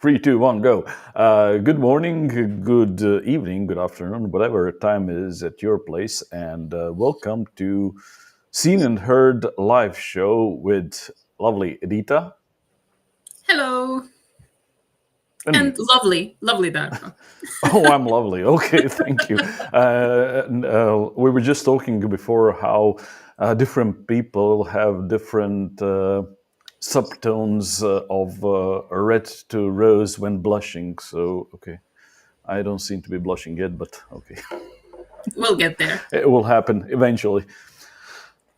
Three, two, one, go. Good morning, good evening, good afternoon, whatever time is at your place, and welcome to Seen and Heard live show with lovely Edita Hello. and And me. lovely Darko. Oh, I'm lovely. Okay, thank you. We were just talking before how different people have different subtones of red to rose when blushing. So, okay. I don't seem to be blushing yet, but okay, We'll get there. it will happen eventually.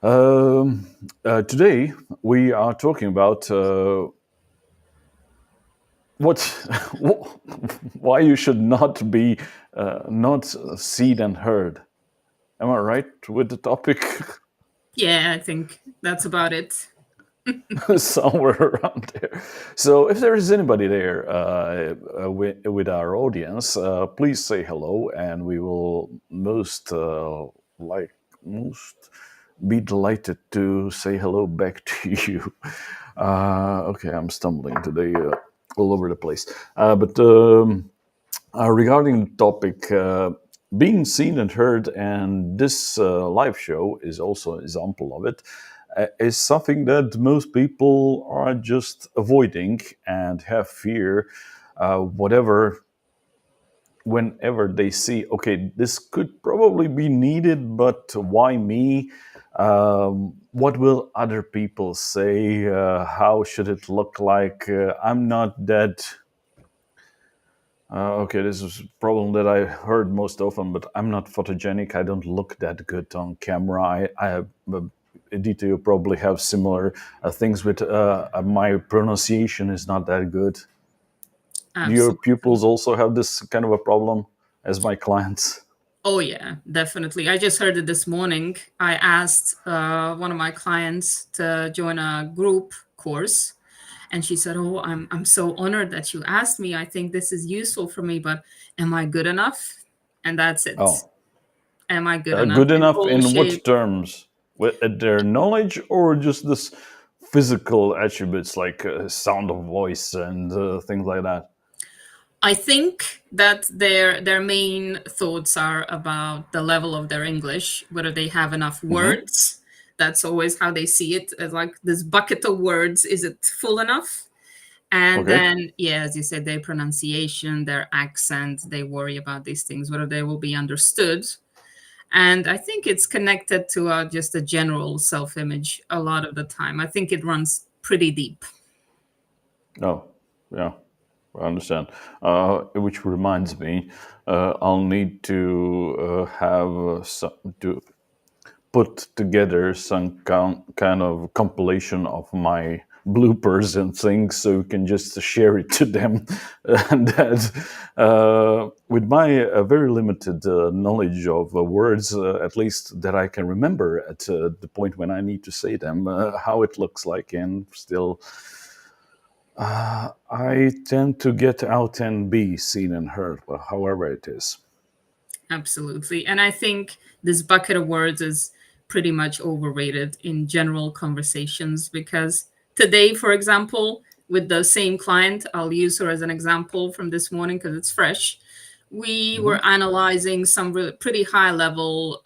Today we are talking about what, why you should not be not seen and heard. Am I right with the topic? Yeah, I think that's about it. Somewhere around there. So, if there is anybody there with our audience, please say hello, and we will most be delighted to say hello back to you. Okay, I'm stumbling today all over the place, but regarding the topic, being seen and heard, and this live show is also an example of it, is something that most people are just avoiding and have fear, whatever, whenever they see, okay, this could probably be needed, but why me? What will other people say? How should it look like? I'm not that okay, this is a problem that I heard most often, but I'm not photogenic. I don't look that good on camera. I have, Edita, you probably have similar things with my pronunciation is not that good. Do your Absolutely. pupils also have this kind of a problem as my clients? Oh, yeah, definitely. I just heard it this morning. I asked one of my clients to join a group course, and she said, "Oh, I'm so honored that you asked me. I think this is useful for me, but am I good enough?" And that's it. Oh, Am I good enough good in enough all in what shape? terms? With their knowledge or just this physical attributes like sound of voice and things like that? I think that their main thoughts are about the level of their English, whether they have enough Hmm. words. That's always how they see it, as like this bucket of words. Is it full enough? And Okay. then, yeah, as you said, their pronunciation, their accent, they worry about these things, whether they will be understood. And I think it's connected to just a general self image a lot of the time. I think it runs pretty deep. Oh, yeah, I understand. Which reminds me, I'll need to have to put together some kind of compilation of my bloopers and things, so you can just share it to them. And that, with my very limited knowledge of words, at least that I can remember at the point when I need to say them, how it looks like, and still I tend to get out and be seen and heard, well, however it is. Absolutely. And I think this bucket of words is pretty much overrated in general conversations because today, for example, with the same client, I'll use her as an example from this morning because it's fresh. We Hmm. were analyzing some pretty high level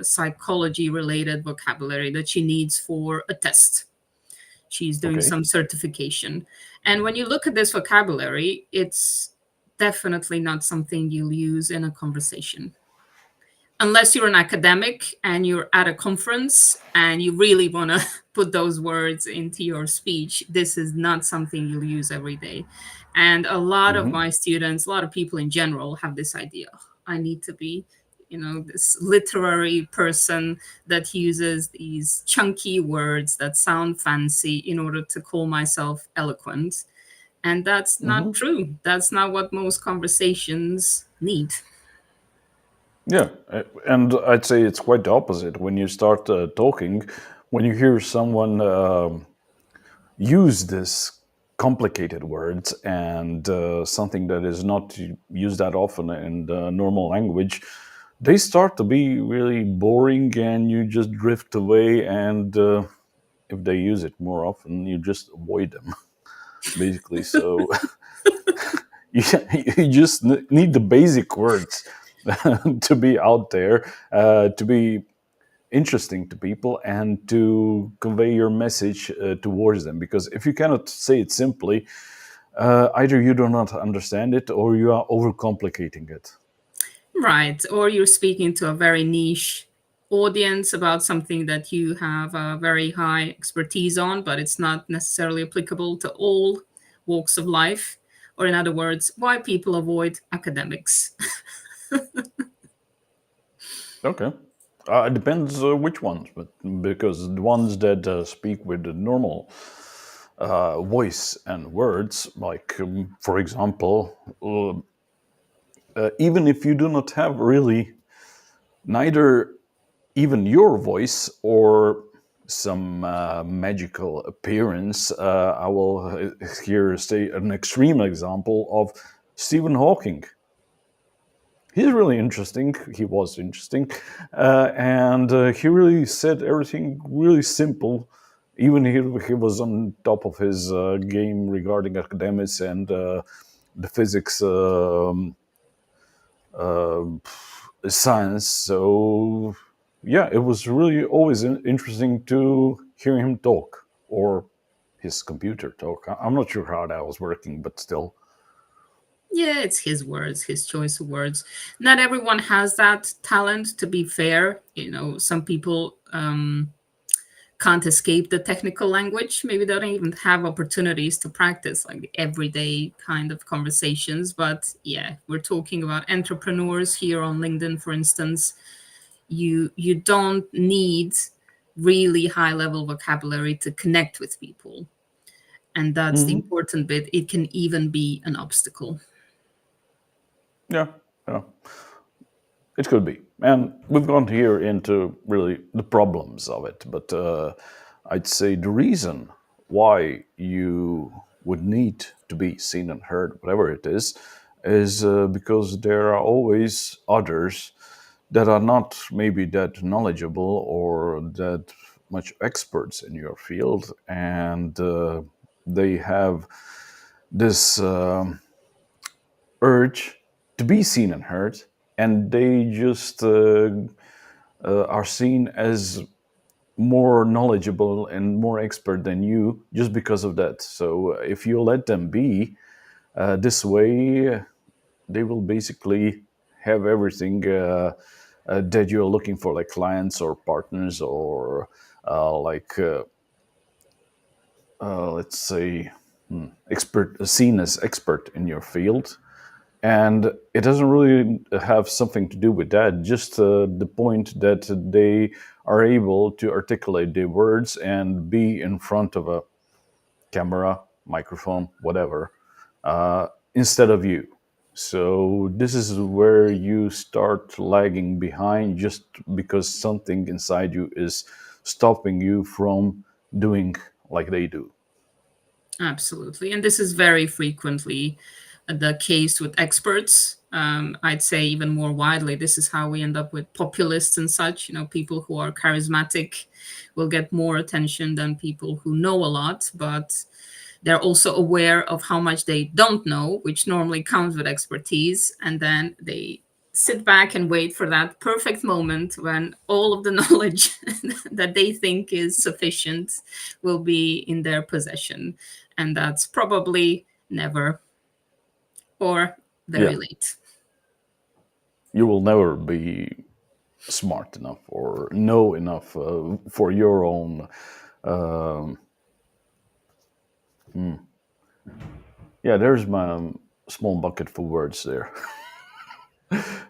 psychology related vocabulary that she needs for a test. She's doing Okay. some certification. And when you look at this vocabulary, it's definitely not something you'll use in a conversation unless you're an academic and you're at a conference and you really want to put those words into your speech. This is not something you'll use every day. And a lot of Hmm. my students, a lot of people in general have this idea: "Oh, I need to be, this literary person that uses these chunky words that sound fancy in order to call myself eloquent." And that's not Hmm. true. That's not what most conversations need. Yeah, and I'd say it's quite the opposite. When you start talking, when you hear someone use this complicated words and something that is not used that often in the normal language, they start to be really boring, and you just drift away. And if they use it more often, you just avoid them, basically. So You, you just need the basic words to be out there, to be interesting to people, and to convey your message towards them. Because if you cannot say it simply, either you do not understand it or you are overcomplicating it. Right. Or you're speaking to a very niche audience about something that you have a very high expertise on, but it's not necessarily applicable to all walks of life. Or, in other words, why people avoid academics. Okay. It depends which ones, but because the ones that speak with the normal voice and words, like, for example, even if you do not have really neither even your voice or some magical appearance, I will here say an extreme example of Stephen Hawking. He's really interesting. He was interesting, and he really said everything really simple. Even he was on top of his game regarding academics and the physics uh, science. So yeah, it was really always interesting to hear him talk, or his computer talk. I'm not sure how that was working, but still. Yeah, it's his words, his choice of words. Not everyone has that talent, to be fair. Some people can't escape the technical language. Maybe they don't even have opportunities to practice like the everyday kind of conversations. But yeah, we're talking about entrepreneurs here on LinkedIn, for instance. You don't need really high level vocabulary to connect with people. And that's the Hmm. important bit. It can even be an obstacle. Yeah, yeah. It could be. And we've gone here into really the problems of it. But I'd say the reason why you would need to be seen and heard, whatever it is because there are always others that are not maybe that knowledgeable or that much experts in your field. And they have this urge to be seen and heard, and they just are seen as more knowledgeable and more expert than you just because of that. So if you let them be this way, they will basically have everything that you're looking for, like clients or partners or like let's say expert, seen as expert in your field. And it doesn't really have something to do with that, just the point that they are able to articulate their words and be in front of a camera, microphone, whatever, instead of you. So this is where you start lagging behind, just because something inside you is stopping you from doing like they do. Absolutely. And this is very frequently the case with experts. I'd say even more widely, this is how we end up with populists and such. People who are charismatic will get more attention than people who know a lot, but they're also aware of how much they don't know, which normally comes with expertise. And then they sit back and wait for that perfect moment when all of the knowledge that they think is sufficient will be in their possession. And that's probably never or Yeah, very late. you will never be smart enough or know enough for your own. Um, yeah, there's my small bucket for words there.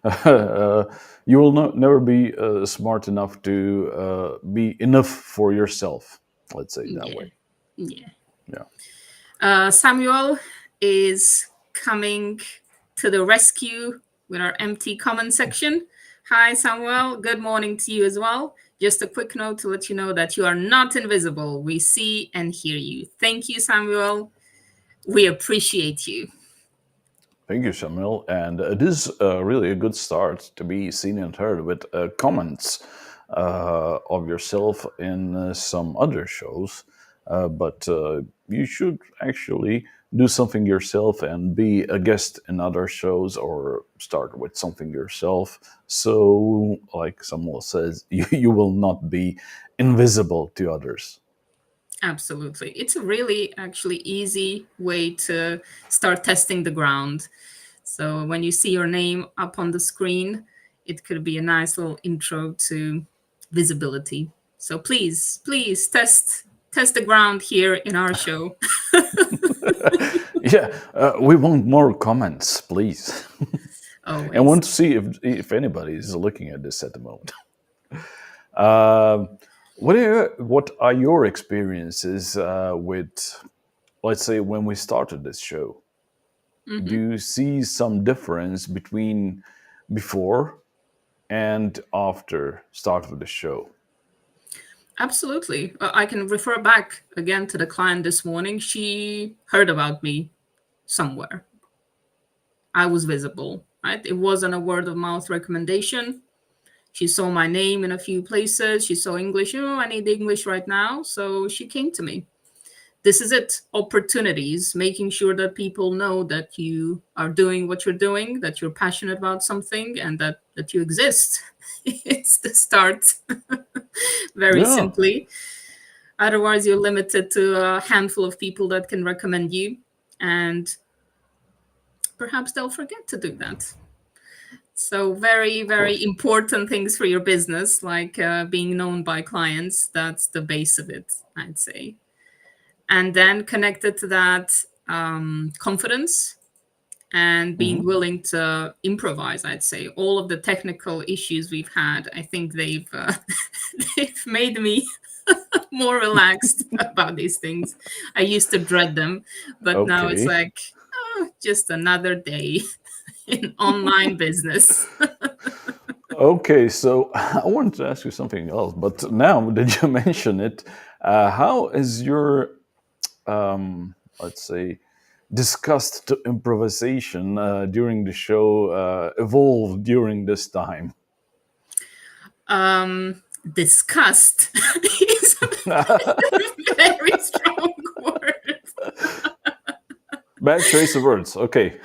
uh, you will never be smart enough to be enough for yourself. Let's say it that Yeah. way. Yeah. Yeah. Samuel is coming to the rescue with our empty comment section. Hi, Samuel. Good morning to you as well. Just a quick note to let you know that you are not invisible. We see and hear you. Thank you, Samuel. We appreciate you. Thank you, Samuel. And it is really a good start to be seen and heard with comments of yourself in some other shows. but you should actually do something yourself and be a guest in other shows or start with something yourself. So, like Samuel says, you will not be invisible to others. Absolutely. It's a really actually easy way to start testing the ground. So when you see your name up on the screen, it could be a nice little intro to visibility. So please test the ground here in our show. Yeah, we want more comments, please. And Always. want to see if anybody is looking at this at the moment. What are your experiences with, let's say, when we started this show? Do Hmm. you see some difference between before and after start of the show? Absolutely. I can refer back again to the client this morning. She heard about me somewhere. I was visible, right? It wasn't a word of mouth recommendation. She saw my name in a few places. She saw English. Oh, I need English right now. So she came to me. This is it. Opportunities, making sure that people know that you are doing what you're doing, that you're passionate about something, and that you exist. It's the start, very Yeah, simply. Otherwise, you're limited to a handful of people that can recommend you, and perhaps they'll forget to do that. So, very, of course. very important things for your business, like being known by clients. That's the base of it, I'd say. And then connected to that, confidence and being Hmm. willing to improvise. I'd say all of the technical issues we've had, I think they've made me more relaxed about these things. I used to dread them, but now it's Okay. like, oh, just another day in online business. Okay, so I wanted to ask you something else, but now that you mention it, how is your, let's say, disgust to improvisation during the show evolved during this time? Disgust is a very strong word. Bad choice of words. Okay.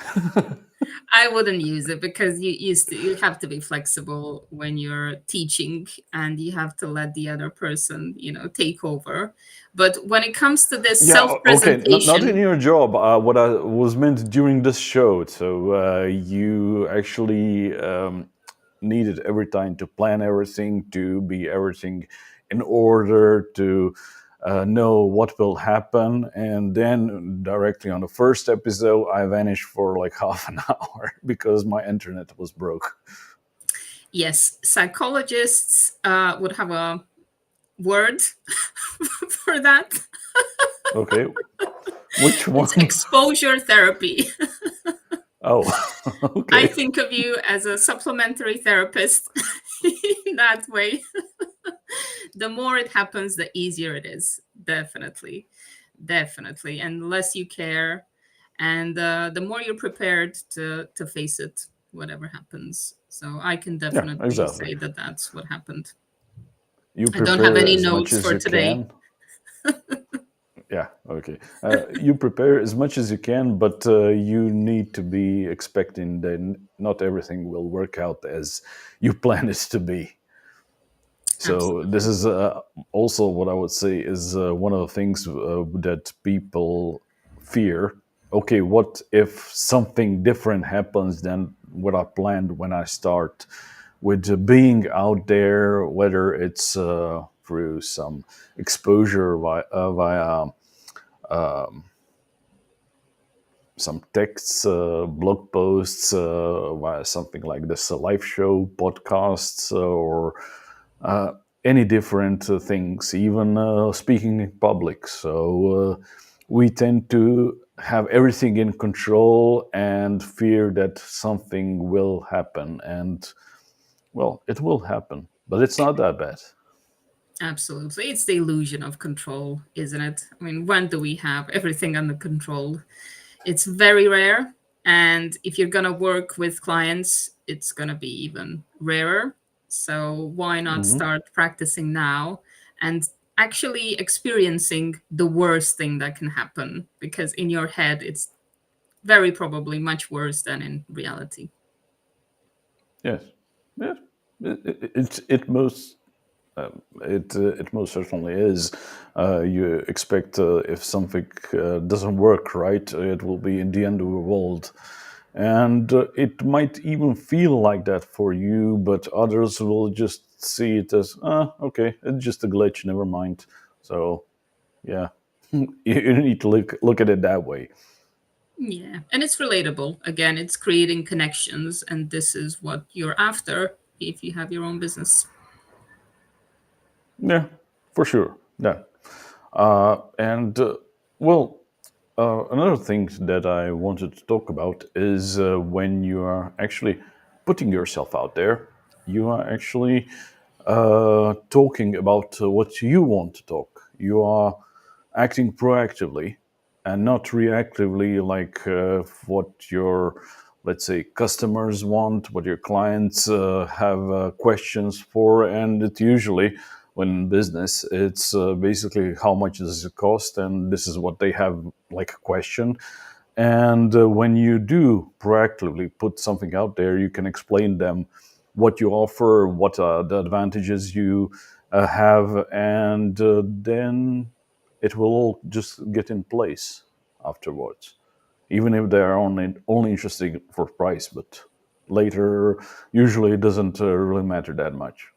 I wouldn't use it because you have to be flexible when you're teaching, and you have to let the other person, take over. But when it comes to this Yeah, okay, not in self-presentation, your job. What I was meant during this show. So you actually needed every time to plan everything, to be everything in order, to know what will happen. And then directly on the first episode, I vanished for like half an hour because my internet was broke. yes, psychologists would have a word for that. Okay, which It's one? exposure therapy. Oh, I okay. think of you as a supplementary therapist in that way. The more it happens, the easier it is. Definitely. Definitely. And the less you care, and the more you're prepared to face it, whatever happens. So I can Yeah, definitely exactly. say that that's what happened. You I don't have prepare any as much notes as for you today. can. Yeah, okay. You prepare as much as you can, but you need to be expecting that not everything will work out as you plan it to be. So this Absolutely. is also what I would say is one of the things that people fear. Okay, what if something different happens than what I planned when I start with being out there, whether it's through some exposure via some texts, blog posts, via something like this, a live show, podcasts, or any different things, even speaking in public. So we tend to have everything in control and fear that something will happen. And well, it will happen, but it's not that bad. Absolutely. It's the illusion of control, isn't it? I mean, when do we have everything under control? It's very rare. And if you're going to work with clients, it's going to be even rarer. So why not Hmm. start practicing now? And actually experiencing the worst thing that can happen, because in your head it's very probably much worse than in reality. Yes. Yes. It most it most certainly is. You expect if something doesn't work right, it will be in the end of the world, and it might even feel like that for you, but others will just see it as, okay, it's just a glitch, never mind. So yeah, you need to look at it that way. Yeah, and it's relatable. Again, it's creating connections, and this is what you're after if you have your own business. Yeah, for sure. Yeah. And well, another thing that I wanted to talk about is when you are actually putting yourself out there, you are actually talking about what you want to talk. You are acting proactively and not reactively, like what your, let's say, customers want, what your clients have questions for. And it usually, when in business, it's basically how much does it cost, and this is what they have like a question. And when you do proactively put something out there, you can explain them what you offer, what the advantages you have, and then it will all just get in place afterwards. Even if they are only interested for price, but later usually it doesn't really matter that much.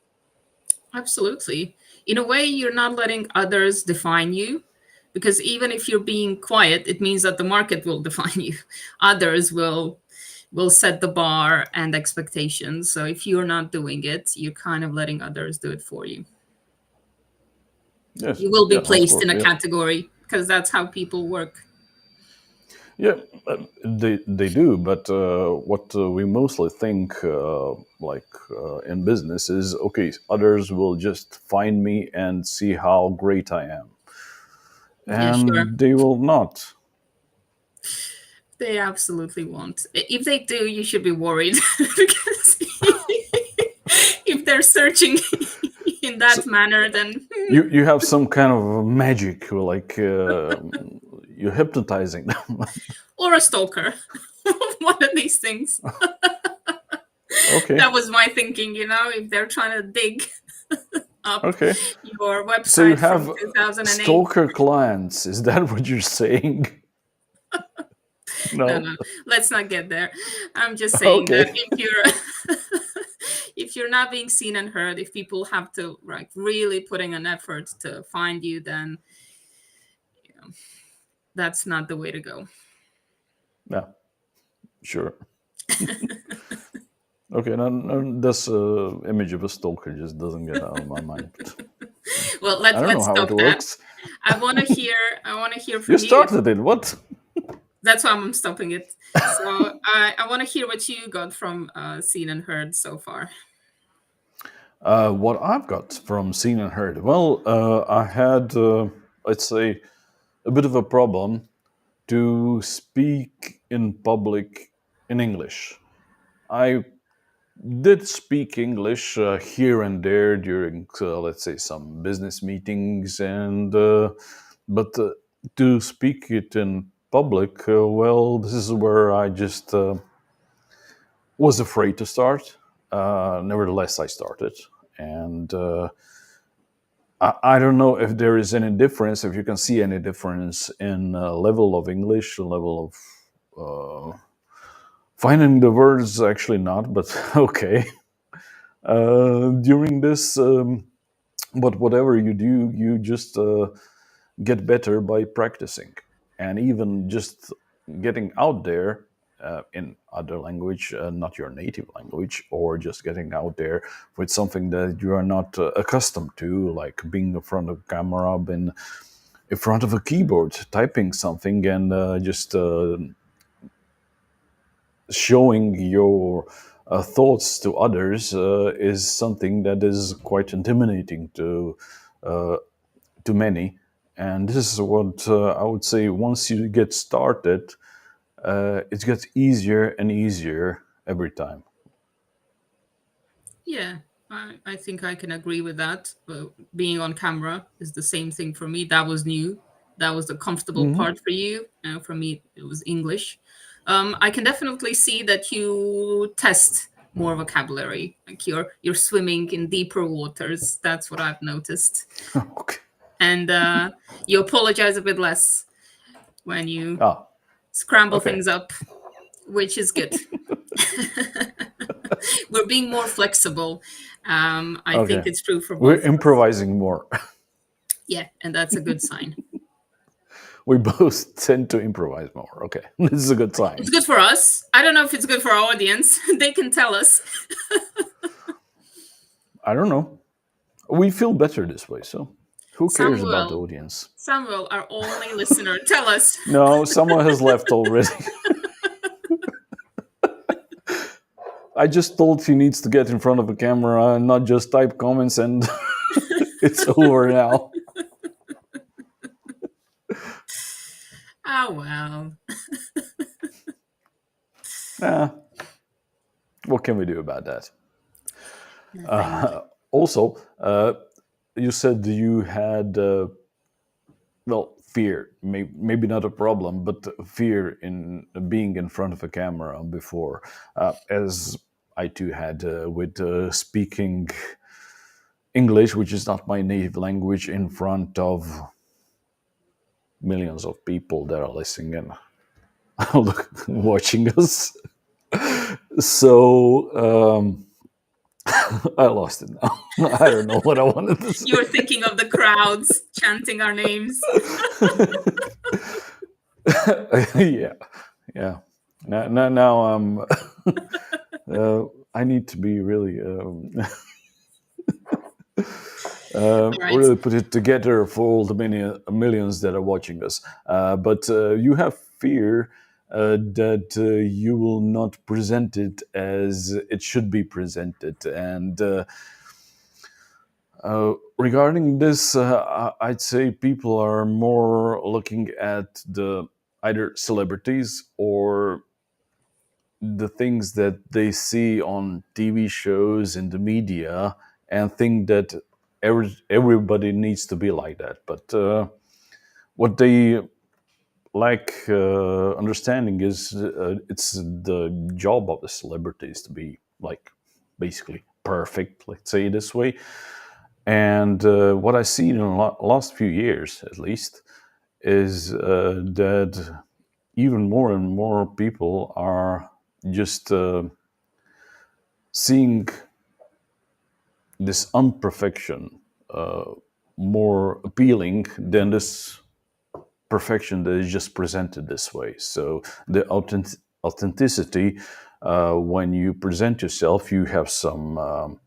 Absolutely. In a way, you're not letting others define you, because even if you're being quiet, it means that the market will define you. Others will set the bar and expectations. So if you're not doing it, you're kind of letting others do it for you. Yes, You will yeah, be of placed course, in a yeah. category because that's how people work. Yeah, they do, but what we mostly think, like in business, is okay. Others will just find me and see how great I am, Yeah, sure. and they will not. They absolutely won't. If they do, you should be worried because if they're searching in So that manner, then you have some kind of magic, like you're hypnotizing them. or a stalker, one of these things. Okay, That was my thinking. If they're trying to dig up okay. your So you website from have 2008. stalker clients. Is that what you're saying? No, No. no, let's not get there. I'm just saying that Okay. if you're if you're not being seen and heard, if people have to like really putting an effort to find you, then that's not the way to go. Yeah. Sure. Okay, now this image of a stalker just doesn't get out of my mind. But Well, I don't know let's how it stop that. works. I want to hear You from you. started it. What? That's why I'm stopping it. So I want to hear what you got from seen and heard so far. What I've got from seen and heard. Well, I had, let's say, a bit of a problem to speak in public in English. I did speak English here and there during, let's say, some business meetings, and but to speak it in public, well, this is where I just was afraid to start. Nevertheless, I started, and I don't know if there is any difference, if you can see any difference in level of English, level of finding the words. Actually, not, but okay. During this, but whatever you do, you just get better by practicing, and even just getting out there in other language, not your native language, or just getting out there with something that you are not accustomed to, like being in front of camera, being in front of a keyboard, typing something, and just showing your thoughts to others is something that is quite intimidating to many. And this is what I would say. Once you get started, it gets easier and easier every time. Yeah. I think I can agree with that. Being on camera is the same thing for me. That was new. That was the comfortable Hmm. part for you. For me, it was English. I can definitely see that you test more vocabulary. Like you're swimming in deeper waters. That's what I've noticed. Okay. And you apologize a bit less when you Ah, scramble okay. things up, which is good. We're being more flexible. I Okay. think it's true for We're both of us. improvising more. Yeah, and that's a good sign. We both tend to improvise more. Okay. This is a good It's sign. good for us. I don't know if it's good for our audience. They can tell us. I don't know. We feel better this way, so who cares about the Samuel, audience? Samuel, our only listener, tell us. No, someone has left already. I just told he needs to get in front of a camera and not just type comments, and it's over now. Oh well, Ah, what can we do about that? nothing. Also, you said you had, well, fear, maybe not a problem, but fear in being in front of a camera before, as I too had with speaking English, which is not my native language, in front of millions of people that are listening and watching us. So I lost it now. I don't know what I wanted to You say. were thinking of the crowds chanting our names. Yeah, yeah. Now I'm. I need to be really, All right. really put it together for all the millions that are watching us. But you have fear that you will not present it as it should be presented, and regarding this, I'd say people are more looking at the either celebrities or the things that they see on TV shows in the media and think that everybody needs to be like that. But what they lack understanding is it's the job of the celebrities to be like basically perfect, let's say it this way. And what I see in the last few years, at least, is that even more and more people are just seeing this unperfection more appealing than this perfection that is just presented this way. So the authenticity, when you present yourself, you have some.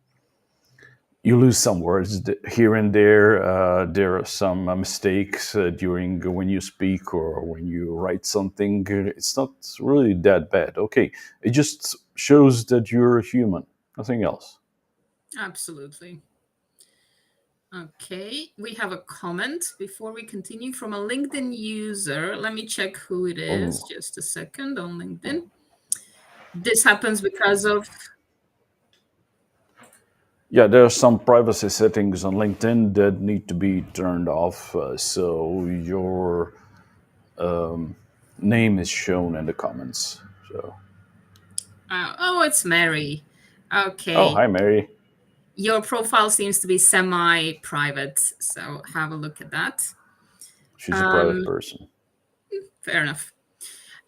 You lose some words here and there. There are some mistakes during when you speak or when you write something. It's not really that bad. Okay, it just shows that you're a human, nothing else. Absolutely. Okay, we have a comment before we continue from a LinkedIn user. Let me check who it is. Oh, Just a second on LinkedIn. This happens because of. yeah, there are some privacy settings on LinkedIn that need to be turned off, so your name is shown in the comments. So, Oh, it's Mary. oh, Okay. hi, Mary. Your profile seems to be semi private, so have a look at that. She's a private Um, person. fair enough.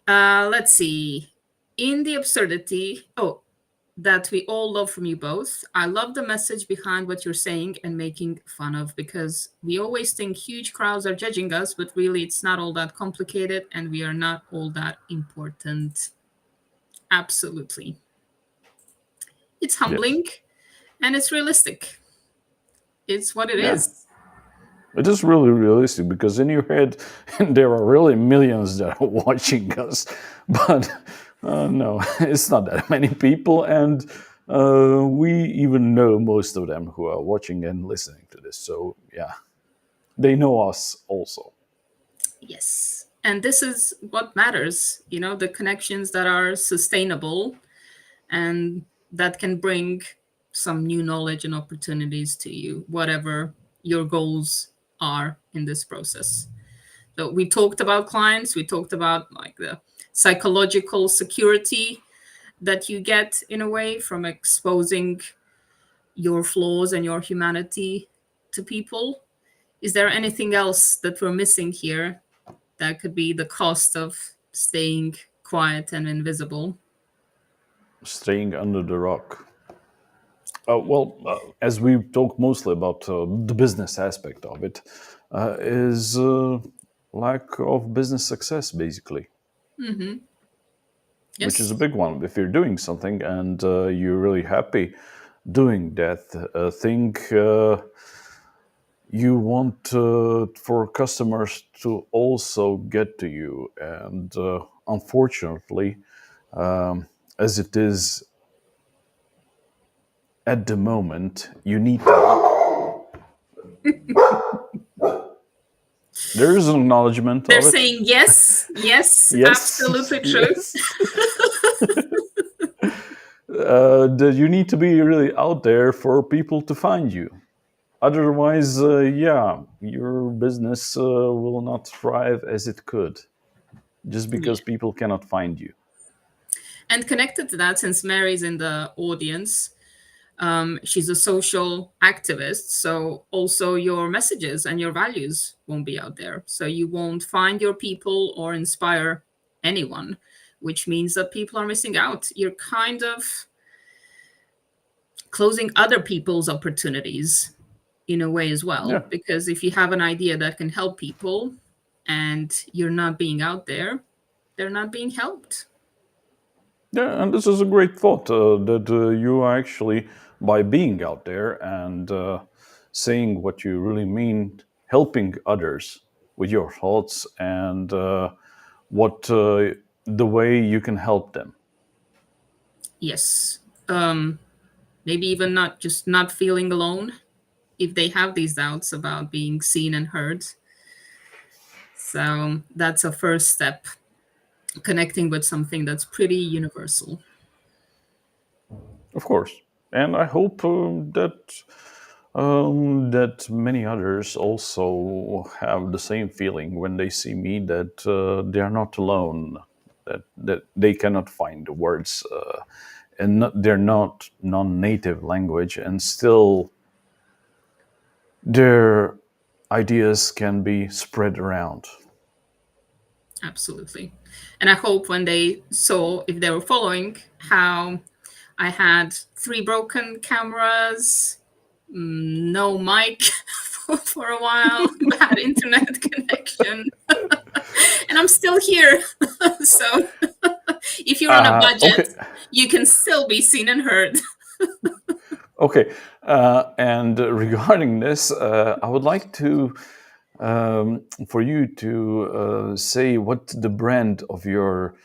Let's see. In the absurdity, that we all love from you both. I love the message behind what you're saying and making fun of because we always think huge crowds are judging us, but really it's not all that complicated and we are not all that important. Absolutely. It's Yes. humbling and it's realistic. It's what it Yeah. is. It is really realistic because in your head there are really millions that are watching us, but no, it's not that many people, and we even know most of them who are watching and listening to this. So yeah, they know us also. Yes. And this is what matters, the connections that are sustainable and that can bring some new knowledge and opportunities to you, whatever your goals are in this process. So we talked about clients, we talked about like the psychological security that you get in a way from exposing your flaws and your humanity to people. Is there anything else that we're missing here that could be the cost of staying quiet and invisible? Staying under the rock. As we talk mostly about the business aspect of it, is lack of business success, basically, which is a Yes. big one. If you're doing something and you're really happy doing that thing, you want for customers to also get to you. And unfortunately, as it is at the moment, you need to. There is an acknowledgement They're of it. saying yes, yes, Yes, absolutely true. yes. That you need to be really out there for people to find you. Otherwise, yeah, your business will not thrive as it could just because Yeah. people cannot find you. And connected to that, since Mary's in the audience, she's a social activist. So also your messages and your values won't be out there. So you won't find your people or inspire anyone, which means that people are missing out. You're kind of closing other people's opportunities in a way as Yeah, well. Because if you have an idea that can help people and you're not being out there, they're not being helped. yeah, and this is a great thought that you are actually, by being out there and saying what you really mean, helping others with your thoughts and what the way you can help them. Yes. Um, Maybe even not just not feeling alone if they have these doubts about being seen and heard. So that's a first step, connecting with something that's pretty universal. Of course, and I hope that many others also have the same feeling when they see me that they are not alone, that they cannot find the words, and they're not non-native language, and still their ideas can be spread around. Absolutely. And I hope when they saw, if they were following, how I had three broken cameras, no mic for a while, bad internet connection, and I'm still here. So if you're on a budget, Okay, you can still be seen and heard. okay. And regarding this, I would like to for you to say what the brand of your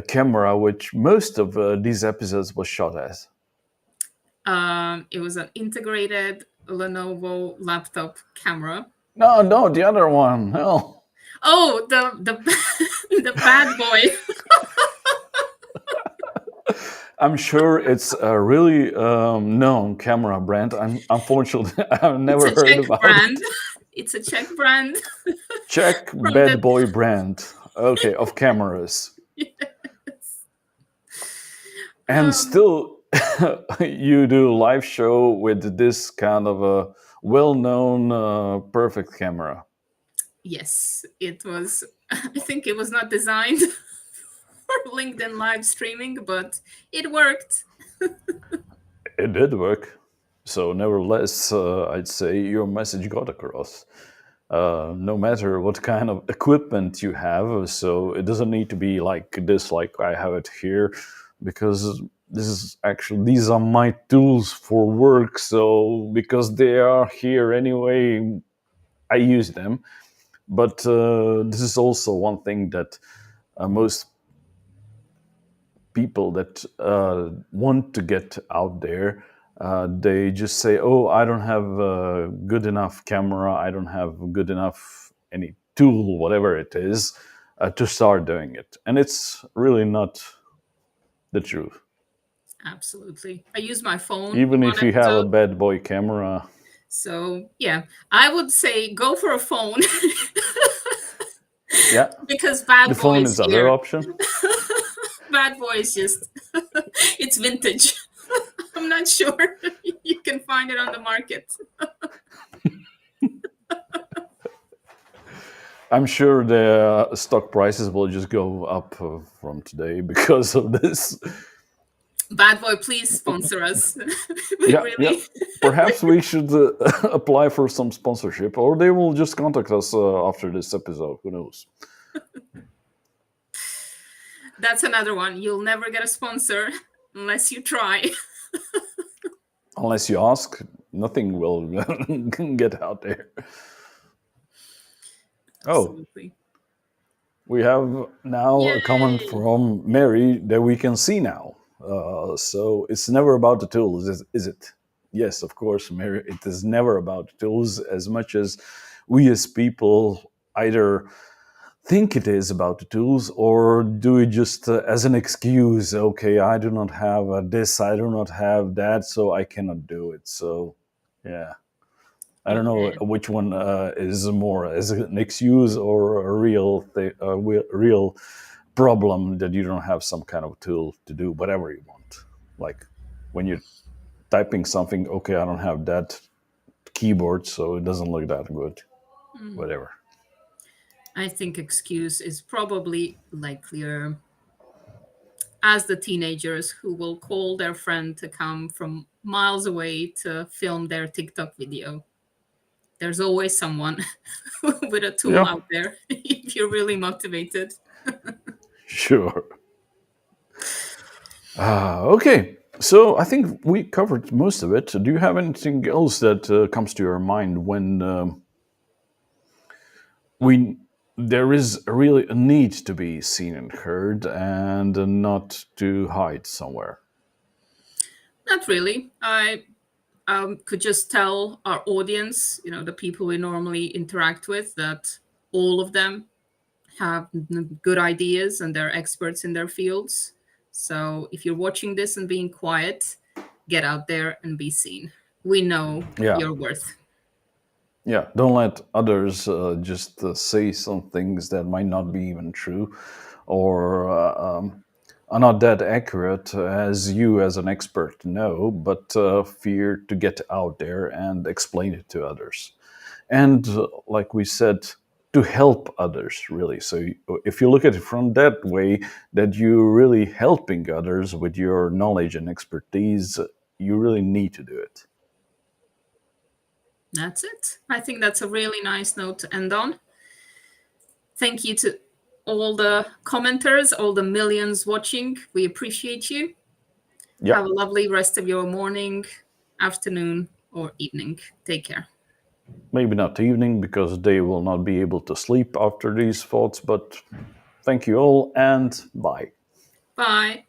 camera, which most of these episodes was shot as. It was an integrated Lenovo laptop camera. No, no, the other one. No, Oh, the the bad boy. I'm sure it's a really known camera brand. Unfortunately, I've It's never a heard Czech about brand. it. It's a Czech brand Czech from the bad boy brand. Okay, of cameras, and um, still you do live show with this kind of a well-known perfect camera. yes, it was. I think it was not designed for LinkedIn live streaming, but it worked. It did work. So, nevertheless, I'd say your message got across. No matter what kind of equipment you have, so it doesn't need to be like this, like I have it here, because this is actually these are my tools for work. So, because they are here anyway, I use them. But this is also one thing that most people that want to get out there, they just say, "Oh, I don't have a good enough camera. I don't have good enough any tool, whatever it is, to start doing it." And it's really not the truth. Absolutely. I use my phone Even on if you have a episode. bad boy camera. So, yeah, I would say go for a phone Yeah, because the bad boy phone is is other here. option. Bad boy is just, it's vintage. I'm not sure you can find it on the market. I'm sure the stock prices will just go up from today because of this. Bad boy, please sponsor us. We Yeah, yeah. really, Perhaps we should apply for some sponsorship, or they will just contact us after this episode. Who knows? that's another one. You'll never get a sponsor unless you try. Unless you ask, nothing will get out there. Oh, Absolutely. we have now a comment Yay. from Mary that we can see now. So it's never about the tools, is it? Yes, of course, Mary. It is never about the tools as much as we as people either think it is about the tools or do it just as an excuse. Okay, I do not have this, I do not have that, so I cannot do it. So, yeah. I don't know Okay. which one is more as an excuse or a real problem that you don't have some kind of tool to do whatever you want. Like when you're typing something, okay, I don't have that keyboard, so it doesn't look that good. Mm. Whatever. I think excuse is probably likelier as the teenagers who will call their friend to come from miles away to film their TikTok video. There's always someone with a tool Yeah, out there if you're really motivated. sure. Okay, so I think we covered most of it. Do you have anything else that comes to your mind when we there is really a need to be seen and heard and not to hide somewhere? Not really. I could just tell our audience, the people we normally interact with, that all of them have good ideas and they're experts in their fields. So if you're watching this and being quiet, get out there and be seen. We know Yeah, your worth. yeah. Don't let others just say some things that might not be even true, or are not that accurate as you, as an expert, know. But fear to get out there and explain it to others. And like we said, to help others really. So if you look at it from that way, that you're really helping others with your knowledge and expertise, you really need to do it. That's it. I think that's a really nice note to end on. Thank you to all the commenters, all the millions watching. We appreciate you. Yeah, Have a lovely rest of your morning, afternoon, or evening. Take care. maybe not evening because they will not be able to sleep after these thoughts, but thank you all and bye. Bye.